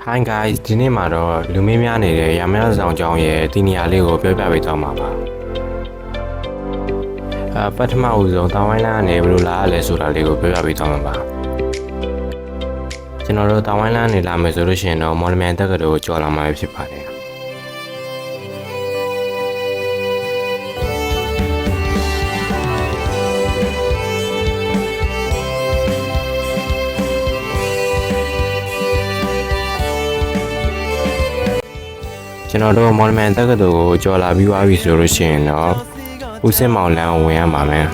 Hi guys ဒီနေ့မှာတော့လူမင်းများနေတဲ့ရမရဆောင်ကြောင်းရဲ့ဒီနေရာလေးကိုပြောပြပေးသွားမှာပါပထမဦးဆုံးတောင်ဝိုင်းလန်းကနေဘယ်လိုလာရလဲဆိုတာလေးကိုပြောပြပေးသွားမှာပါကျွန်တော်တို့တောင်ဝိုင်းလန်းနေလာမယ်ဆိုလို့ရှိရင်တော့မော်လမြိုင်တက္ကသိုလ်ကိုကျော်လာမှာဖြစ်ပါတယ်ကျွန်တော်တို့မော်လမြိုင်တက္ကသိုလ်ကိုကျော်လာပြီးသွားပြီဆိုလို့ရှိရင်တော့ဦးစင်မောင်လန်းကိုဝင်ရပါမယ်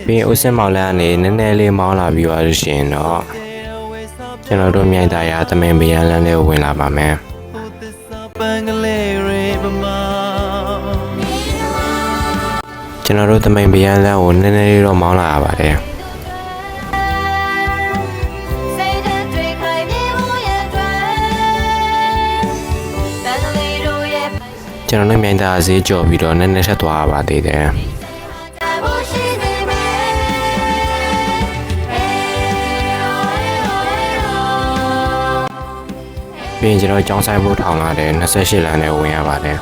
ပြီးဦးစင်မောင်လန်းကနေနည်းနည်းလေးမောင်းလာပြီးသွားလို့ရှိရင်တော့ကျွန်တော်တို့မြိုင်သားရသမင်ပရန်လန်းလေးကိုဝင်လာပါမယ်ကျွန်တော်တို့သမင်ပရန်လန်းကိုနည်းနည်းလေးတော့မောင်းလာရပါတယ်ကျွန်တော်တို့မြိုင်သားဈေးကြော်ပြီးတော့နည်းနည်းဆက်သွားရပါသေးတယ်ပြီးရင်ကျွန်တော်ကျောင်းဆိုင်ဖို့ထောင်လာတယ်28လမ်းနဲ့ဝင်ရပါတယ်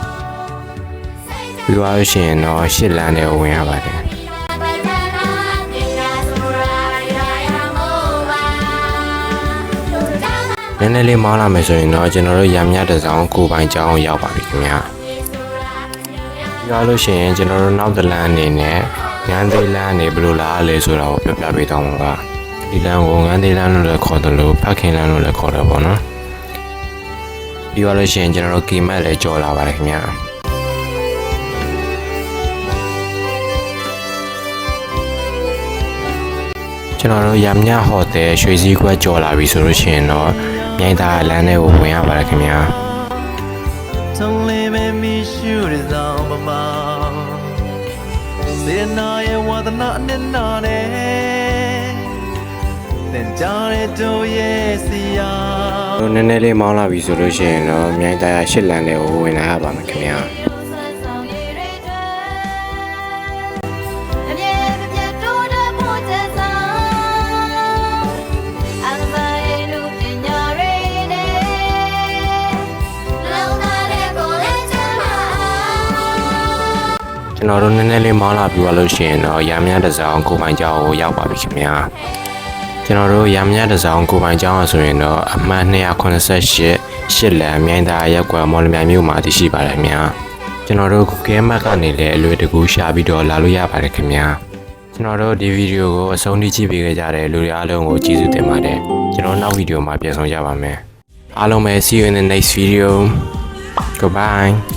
ပြီးသွားလို့ရှိရင်တော့8လမ်းနဲ့ဝင်ရပါတယ်နည်းနည်းလေးမောင်းလာမယ်ဆိုရင်တော့ကျွန်တော်တို့ရမြတစောင်းကိုပိုင်ကျောင်းကိုရောက်ပါပြီခင်ဗျာပြောလို့ရှိရင်ကျွန်တော်တို့နောက်တလမ်းအနေနဲ့ငန်းသေးလမ်းအနေဘယ်လိုလာလဲဆိုတာကိုပြောပြပေးတော့မှာပါဒီလမ်းကိုငန်းသေးလမ်းလို့လည်းခေါ်တယ်လို့ဖက်ခင်လမ်းလို့လည်းခေါ်တယ်ပေါ့နော်ပြောလို့ရှိရင်ကျွန်တော်တို့ကီမတ်လည်းကြော်လာပါတယ်ခင်ဗျာကျွန်တော်တို့ရမြဟိုတယ်ရွှေစည်းကွက်ကြော်လာပြီဆိုလို့ရှိရင်တော့မြိုင်သားလမ်းထဲကိုဝင်ရပါတယ်ခင်ဗျာစေနာရဲ့ဝါဒနာနဲ့နာနဲ့တင်ကြတဲ့တို့ရဲ့စီယာတို့နည်းနည်းလေးမောင်းလာပြီဆိုလို့ရှိရင်တော့မြိုင်သားရ8လမ်းထဲကိုဝင်လာရပါမယ်ခင်ဗျာကျွန်တော်တို့နည်းနည်းလေးမောင်းလာပြီးလို့ရှိရင်တော့ရမရတစောင်းကိုပိုင်ကျောင်းကိုရောက်ပါပြီခင်ဗျာကျွန်တော်တို့ရမရတစောင်းကိုပိုင်ကျောင်းဆိုရင်တော့အမှတ်288လမ်းမြိုင်သားရက်ကွယ်မော်လမြိုင်မြို့မှာတည်ရှိပါတယ်ခင်ဗျာကျွန်တော်တို့ Google Map ကနေလည်းအလွယ်တကူရှာပြီးတော့လာလို့ရပါတယ်ခင်ဗျာကျွန်တော်တို့ဒီဗီဒီယိုကိုအဆုံးထိကြည့်ပေးကြတဲ့လူတွေအားလုံးကိုကျေးဇူးတင်ပါတယ်ကျွန်တော်နောက်ဗီဒီယိုမှာပြန်ဆောင်ကြပါမယ်အားလုံးပဲ see you in the next video goodbye